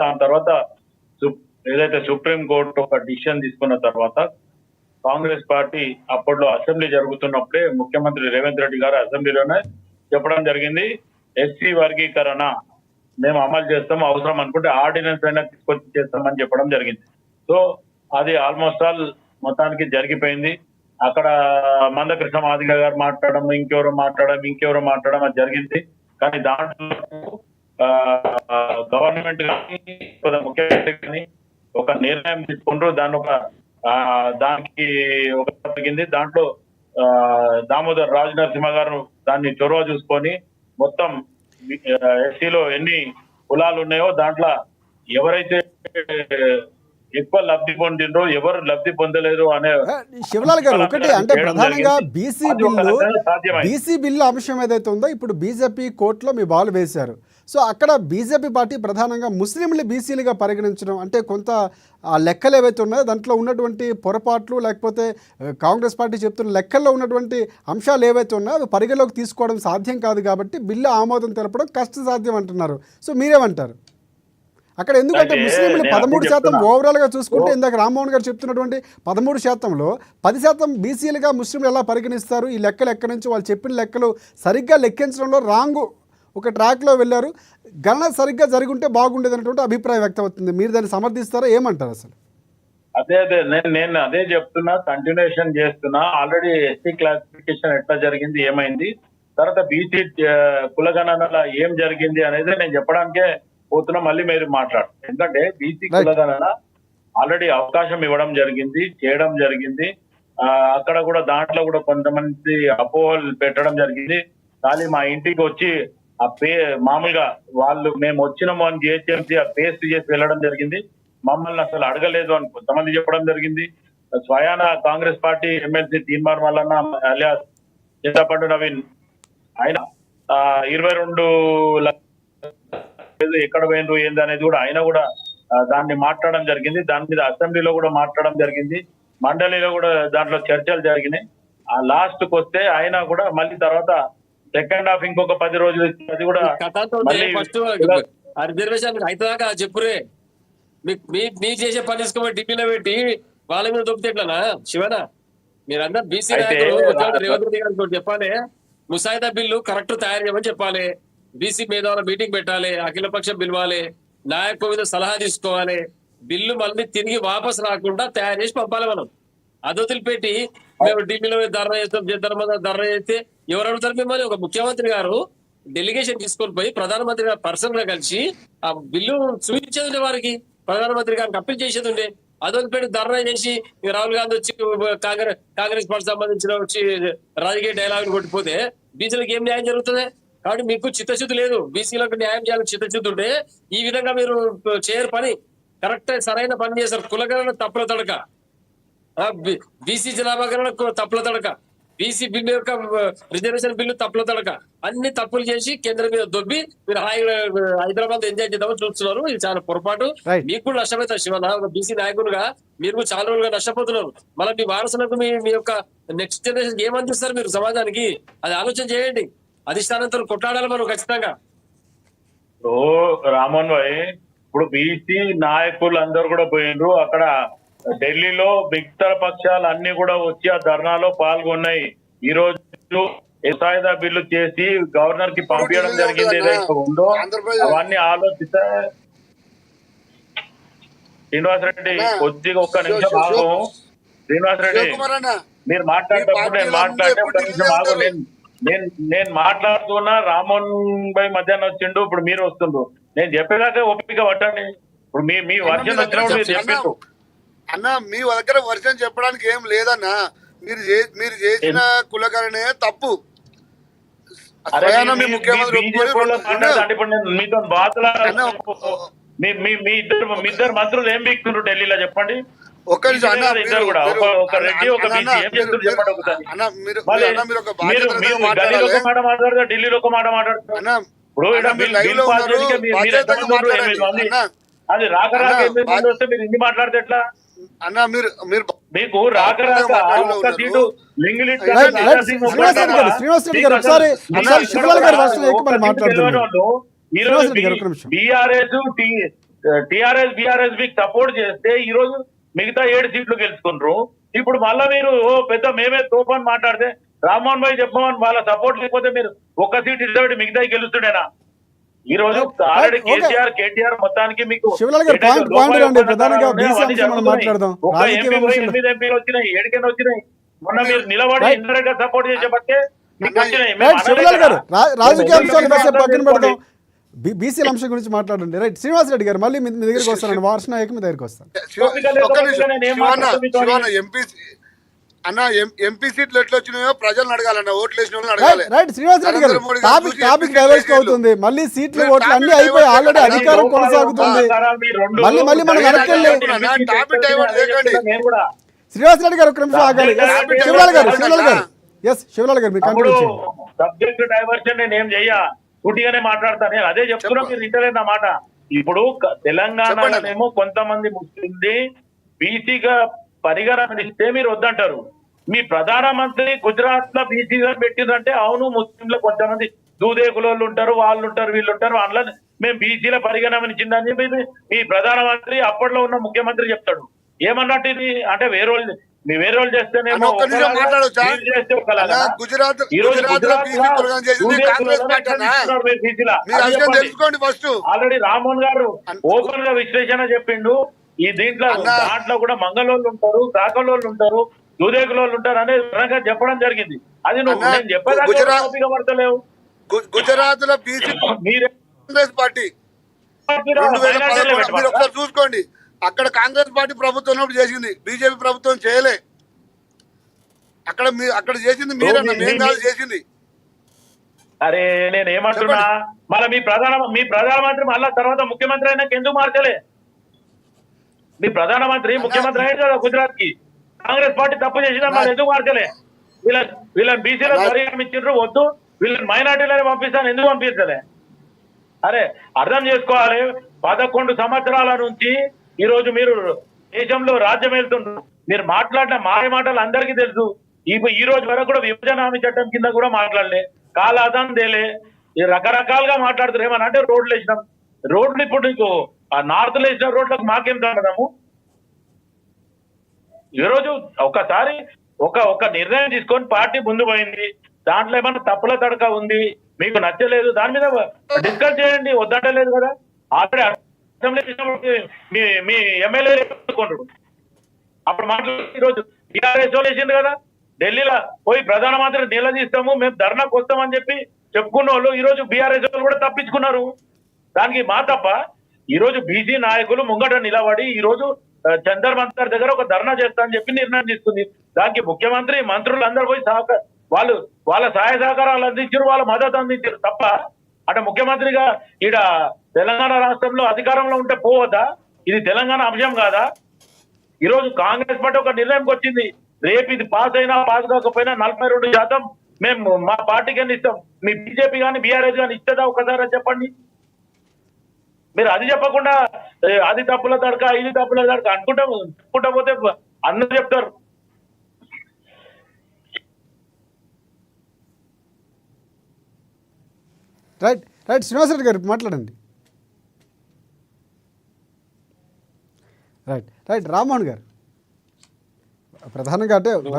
దాని తర్వాత ఏదైతే సుప్రీం కోర్టు ఒక డిసిషన్ తీసుకున్న తర్వాత కాంగ్రెస్ పార్టీ అప్పట్లో అసెంబ్లీ జరుగుతున్నప్పుడే ముఖ్యమంత్రి రేవంత్ రెడ్డి గారు అసెంబ్లీలోనే చెప్పడం జరిగింది, ఎస్సీ వర్గీకరణ మేము అమలు చేస్తాం, అవసరం అనుకుంటే ఆర్డినెన్స్ అయినా తీసుకొచ్చి చేస్తామని చెప్పడం జరిగింది. సో అది ఆల్మోస్ట్ ఆల్ మొత్తానికి జరిగిపోయింది. అక్కడ మందకృష్ణ మాదిగ గారు మాట్లాడడం, ఇంకెవరో మాట్లాడడం అది జరిగింది. కానీ దాంట్లో గవర్నమెంట్ కానీ ముఖ్యమంత్రి కానీ ఒక నిర్ణయం తీసుకుంటూ దానికి ఒక జరిగింది. దాంట్లో దామోదర్ రాజ నరసింహ గారు దాన్ని చొరవ చూసుకొని మొత్తం ఎస్సీలో ఎన్ని కులాలు ఉన్నాయో దాంట్లో ఎవరైతే ఎక్కువ లబ్ధి పొందిండ్రో, ఎవరు లబ్ధి పొందలేరు అనే శివలాల్ గారు ఒకటి అంటే ప్రధానంగా బీసీ బిల్లు అంశం ఏదైతే ఉందో ఇప్పుడు బీజేపీ కోర్టులో మీ బాల్ వేశారు. సో అక్కడ బీజేపీ పార్టీ ప్రధానంగా ముస్లింలు బీసీలుగా పరిగణించడం అంటే కొంత ఆ లెక్కలు ఏవైతే ఉన్నాయో దాంట్లో ఉన్నటువంటి పొరపాట్లు లేకపోతే కాంగ్రెస్ పార్టీ చెప్తున్న లెక్కల్లో ఉన్నటువంటి అంశాలు ఏవైతే ఉన్నాయో అవి పరిగణలోకి తీసుకోవడం సాధ్యం కాదు కాబట్టి బిల్లు ఆమోదం తెలపడం కష్టసాధ్యం అంటున్నారు. సో మీరేమంటారు? అక్కడ ఎందుకంటే ముస్లింలు 13% ఓవరాల్గా చూసుకుంటే ఇందాక రామ్మోహన్ గారు చెప్తున్నటువంటి 13%లో 10% బీసీలుగా ముస్లింలు ఎలా పరిగణిస్తారు? ఈ లెక్కలు ఎక్కడి నుంచి వాళ్ళు చెప్పిన లెక్కలు సరిగ్గా లెక్కించడంలో రాంగు ఒక ట్రాక్లో వెళ్ళారు, గణన సరిగ్గా జరుగుంటే బాగుండేది అనేటువంటి అభిప్రాయం వ్యక్తం అవుతుంది. మీరు దాన్ని సమర్థిస్తారా, ఏమంటారు అసలు? అదే నేను అదే చెప్తున్నా, కంటిన్యూషన్ చేస్తున్నా. ఆల్రెడీ ఎస్సీ క్లాసిఫికేషన్ ఎట్లా జరిగింది, ఏమైంది, తర్వాత బీసీ కులగణనల ఏం జరిగింది అనేది నేను చెప్పడానికే పోతున్నా. మళ్ళీ మీరు మాట్లాడు, ఎందుకంటే బీసీ కులగణన ఆల్రెడీ అవకాశం ఇవ్వడం జరిగింది, చేయడం జరిగింది. అక్కడ కూడా దాంట్లో కూడా కొంతమంది అపోహలు పెట్టడం జరిగింది. కానీ మా ఇంటికి వచ్చి ఆ మామూలుగా వాళ్ళు మేము వచ్చినాము అని జిహెచ్ఎంసీ ఆ పేస్ట్ చేసి వెళ్ళడం జరిగింది. మమ్మల్ని అసలు అడగలేదు అని కొంతమంది చెప్పడం జరిగింది. స్వయాన Congress party MLC Teenmar Mallanna alias Chintapandu Naveen ఆయన 22 లక్షలు ఎక్కడ పోయినరు ఏంది అనేది కూడా ఆయన కూడా దాన్ని మాట్లాడడం జరిగింది. దాని మీద అసెంబ్లీలో కూడా మాట్లాడడం జరిగింది, మండలిలో కూడా దాంట్లో చర్చలు జరిగినాయి. ఆ లాస్ట్ కు వస్తే ఆయన కూడా మళ్ళీ తర్వాత సెకండ్ హాఫ్ ఇంకొక 10 రోజులు అది కూడా రిజర్వేషన్ అయితేదాకా చెప్పురే మీరు చేసే పని తీసుకోమని ఢిల్లీలో పెట్టి వాళ్ళ మీద దొబ్బితే ఎట్లనా శివనా? మీరందరూ బీసీ నాయకులు రేవంత్ రెడ్డి గారితో చెప్పాలి, ముసాయిదా బిల్లు కరెక్ట్ తయారు చేయమని చెప్పాలి, బీసీ మేధావుల మీటింగ్ పెట్టాలి, అఖిలపక్షం పిలవాలి, నాయకుల మీద సలహా తీసుకోవాలి, బిల్లు మళ్ళీ తిరిగి వాపసు రాకుండా తయారు చేసి పంపాలి. మనం అది వదిలిపెట్టి మేము ఢిల్లీలో ధర్నా చేస్తాం, ధర్నా చేస్తే ఎవరు అడుగుతారు మిమ్మల్ని? ఒక ముఖ్యమంత్రి గారు డెలిగేషన్ తీసుకొని పోయి ప్రధానమంత్రి గారు పర్సనల్ గా కలిసి ఆ బిల్లు చూపించేది ఉండే, వారికి ప్రధానమంత్రి గారికి అప్పీల్ చేసేది ఉండే. అది వదిలిపెట్టి ధర్నా చేసి రాహుల్ గాంధీ వచ్చి కాంగ్రెస్ పార్టీ సంబంధించిన వచ్చి రాజకీయ డైలాగులు కొట్టిపోతే బీసీలకు ఏం న్యాయం జరుగుతుంది? కాబట్టి మీకు చిత్తశుద్ధి లేదు. బీసీలకు న్యాయం చేయాలని చిత్తశుద్ధి ఉంటే ఈ విధంగా మీరు చేయరు పని. కరెక్ట్ సరైన పని చేశారు. కులగణన తప్పుల తడక, బీసీ జనాభా గణన తప్పుల తడక, బీసీ బిల్లు యొక్క రిజర్వేషన్ బిల్లు తప్పుల తడక, అన్ని తప్పులు చేసి కేంద్రం మీద దొబ్బి మీరు హైదరాబాద్ ఎంజాయ్ చేద్దామని చూస్తున్నారు. ఇది చాలా పొరపాటు. మీకు కూడా నష్టమవుతారు శివన. ఒక బీసీ నాయకులుగా మీరు చాలా రోజులుగా నష్టపోతున్నారు. మళ్ళీ మీ వారసులకు మీ యొక్క నెక్స్ట్ జనరేషన్ ఏం అందిస్తారు మీరు సమాజానికి? అది ఆలోచన చేయండి. అధిష్టానంతో కొట్లాడాలి మనం ఖచ్చితంగా. రామోహన్ భాయ్, ఇప్పుడు బీసీ నాయకులు అందరూ కూడా పోయినరు. అక్కడ ఢిల్లీలో మిగతా పక్షాలు అన్ని కూడా వచ్చి ఆ ధర్నాలో పాల్గొన్నాయి. ఈ రోజు ముసాయిదా బిల్లు చేసి గవర్నర్ కి పంపించడం జరిగింది. ఏదైతే ఉందో అవన్నీ ఆలోచిస్తే శ్రీనివాస్ రెడ్డి కొద్దిగా ఒక్క నిమిషం ఆగు. శ్రీనివాస్ రెడ్డి మీరు మాట్లాడేటప్పుడు నేను మాట్లాడితే ఒక్క నిమిషం ఆగు. నేను మాట్లాడుతున్నా, రామోహన్ భాయ్ మధ్యాహ్నం వచ్చిండు, ఇప్పుడు మీరు వస్తుండ్రు. నేను చెప్పేదాకా ఓపిక పట్టండి. ఇప్పుడు మీ వర్షన్ వచ్చినప్పుడు మీరు చెప్పిండ్రు అన్న. మీ దగ్గర వర్షన్ చెప్పడానికి ఏం లేదన్నా. మీరు చేసిన కులకరణే తప్పు. మీతో మీ ఇద్దరు మంత్రులు ఏం బిక్తుండ్రు ఢిల్లీలో చెప్పండి. ఒక్క నిమిషం అన్న, ఒక రెడ్డి ఒక బీసీ ఏం చెప్తున్నారు చెప్పండి ఒకసారి. ఢిల్లీలో ఒక మాట మాట్లాడుతున్నారు. అది రాక వస్తే మీరు ఇన్ని మాట్లాడితే ఎట్లా అన్న? మీకు రాక ఒక్క సీటు బీఆర్ఎస్ టిఆర్ఎస్ బిఆర్ఎస్ మీకు సపోర్ట్ చేస్తే ఈ రోజు మిగతా 7 సీట్లు గెలుచుకుంటారు. ఇప్పుడు మళ్ళా మీరు ఓ పెద్ద మేమే తోపని మాట్లాడితే రామ్మోహన్ భాయ్ చెప్పమని వాళ్ళ సపోర్ట్ లేకపోతే మీరు ఒక్క సీట్ ఇస్తే మిగతా గెలుస్తుండేనా? ఈ రోజు ఆల్రెడీ కేటీఆర్ మొత్తానికి మీకు శివలాల్ గారు పాయింట్ రండి. ప్రధానంగా బీసీ అంశం మనం మాట్లాడదాం. రాజకీయ విమర్శలు 8 ఎంపీలు వచ్చినాయి, 7 వచ్చినాయి. మొన్న మీరు నిలబడి ఇండైరెక్ట్ గా సపోర్ట్ చేసేబట్టే మీకు వచ్చినాయి. రైట్ శివలాల్ గారు రాజకీయ అంశాలు కాసేపు పక్కన పెడదాం. బీసీల అంశం గురించి మాట్లాడండి. రైట్ శ్రీనివాస్ రెడ్డి గారు మళ్ళీ మీ దగ్గరికి వస్తానండి. వార్ష నాయక్ మీ దగ్గరికి వస్తాను. ఎంపీ సీట్లు ఎట్లా వచ్చినాయో ప్రజలను అడగాలన్న, ఓట్లు వేసిన వాళ్ళని అడగాలి. రైట్ శ్రీనివాస్ రెడ్డి గారు టాపిక్ డైవర్ట్ అవుతుంది. మళ్ళీ సీట్లు ఓట్లు అన్ని అయిపోయి ఆల్రెడీ అధికారం కొనసాగుతుంది. మళ్ళీ మనం వెనక్కి టాపిక్ డైవర్ట్ చేయకండి. శ్రీనివాస్ రెడ్డి గారు ఒక నిమిషం ఆగాలి. శివలాల్ గారు శివలాల్ గారు మీరు కంటిన్యూ చేయండి. సబ్జెక్ట్ డైవర్షన్ నేను ఏం చెయ్యా, పుట్టిగానే మాట్లాడతాను. నేను అదే చెప్తున్నా, మీరు ఇంటలేని మాట. ఇప్పుడు తెలంగాణలోనేమో కొంతమంది ముస్లింది బీసీగా పరిగణిస్తే మీరు వద్దంటారు. మీ ప్రధానమంత్రి గుజరాత్ లో బీసీగా పెట్టిందంటే అవును, ముస్లింలు కొంతమంది దూదేకులోళ్ళు ఉంటారు, వాళ్ళు ఉంటారు, వీళ్ళు ఉంటారు, అందులో మేము బీసీల పరిగణించిందని చెప్పి మీ ప్రధానమంత్రి అప్పట్లో ఉన్న ముఖ్యమంత్రి చెప్తాడు. ఏమన్నట్టు ఇది? అంటే వేరే వాళ్ళు చేస్తేనేమో ఆల్రెడీ రామ్మోహన్ గారు ఓపెన్ గా విశ్లేషణ చెప్పిండు. ఈ దాంట్లో కూడా మంగళోళ్ళు ఉంటారు, కాకలోళ్ళు ఉంటారు, దూదేకులోళ్ళు ఉంటారు అనేది విధంగా చెప్పడం జరిగింది. అది నేను చెప్పేదాకా పడతలేవు. గుజరాత్ లో బీసీ కాంగ్రెస్ పార్టీ 2011 మీరు ఒకసారి చూసుకోండి. అక్కడ కాంగ్రెస్ పార్టీ ప్రభుత్వం చేసింది, బీజేపీ ప్రభుత్వం చేయలే. అక్కడ చేసింది మీరన్నా, మేము కాదు చేసింది. అరే నేను ఏమంటున్నా, మళ్ళీ మీ ప్రధానమంత్రి మళ్ళా తర్వాత ముఖ్యమంత్రి అయినాక ఎందుకు మార్చలే? మీ ప్రధానమంత్రి ముఖ్యమంత్రి అయ్యారు కదా గుజరాత్ కి, కాంగ్రెస్ పార్టీ తప్పు చేసినా మళ్ళీ ఎందుకు మార్చలే? వీళ్ళని బీసీలో పరిగణించారు, వద్దు వీళ్ళని మైనార్టీలని పంపిస్తాను, ఎందుకు పంపించలే? అరే అర్థం చేసుకోవాలి. 11 సంవత్సరాల నుంచి ఈ రోజు మీరు దేశంలో రాజ్యం వెళ్తున్నారు. మీరు మాట్లాడిన మాటలు అందరికీ తెలుసు. ఈ రోజు వరకు కూడా విభజన హామీ చట్టం కింద కూడా మాట్లాడలే, కాలాదం తేలే, రకరకాలుగా మాట్లాడుతారు. ఏమన్నా అంటే రోడ్లు వేసినాం, రోడ్లు ఇప్పుడు నీకు ఆ నార్త్ లో వేసిన రోడ్లకు మాకేం తగ్గదాము? ఈ రోజు ఒకసారి ఒక నిర్ణయం తీసుకొని పార్టీ ముందు పోయింది, దాంట్లో ఏమన్నా తప్పుల తడక ఉంది, మీకు నచ్చలేదు, దాని మీద డిస్కస్ చేయండి, వద్దంటలేదు కదా. ఆల్రెడీ అసెంబ్లీ మీ ఎమ్మెల్యే అప్పుడు మాట్లాడి ఈరోజు టీఆర్ఎస్ వాళ్ళు వేసింది కదా, ఢిల్లీలో పోయి ప్రధానమంత్రి నిలదీస్తాము, మేము ధర్నాకు వస్తామని చెప్పి చెప్పుకున్న వాళ్ళు ఈ రోజు బీఆర్ఎస్ వాళ్ళు కూడా తప్పించుకున్నారు. దానికి మా తప్ప? ఈ రోజు బీసీ నాయకులు ముంగట నిలబడి ఈ రోజు చందర్ మంతర్ దగ్గర ఒక ధర్నా చేస్తా అని చెప్పి నిర్ణయం తీసుకుంది. దానికి ముఖ్యమంత్రి మంత్రులు అందరూ పోయి వాళ్ళ సహాయ సహకారాలు అందించారు, వాళ్ళ మద్దతు అందించారు తప్ప అంటే ముఖ్యమంత్రిగా ఈడ తెలంగాణ రాష్ట్రంలో అధికారంలో ఉంటే పోవద్దా? ఇది తెలంగాణ అంశం కాదా? ఈ రోజు కాంగ్రెస్ పార్టీ ఒక నిర్ణయంకి వచ్చింది, రేపు ఇది పాస్ అయినా పాస్ కాకపోయినా 42% మేము మా పార్టీకి అని ఇస్తాం. మీ బీజేపీ కానీ బీఆర్ఎస్ కానీ ఇస్తుందా? ఒకసారి చెప్పండి. మీరు అది చెప్పకుండా అది తప్పుల తడక, ఇది తప్పుల తడక అనుకుంటా పోతే అందరూ చెప్తారు. రైట్ శ్రీనివాసరెడ్డి గారు మాట్లాడండి. రైట్ రామ్మోహన్ గారు ప్రధానంగా అంటే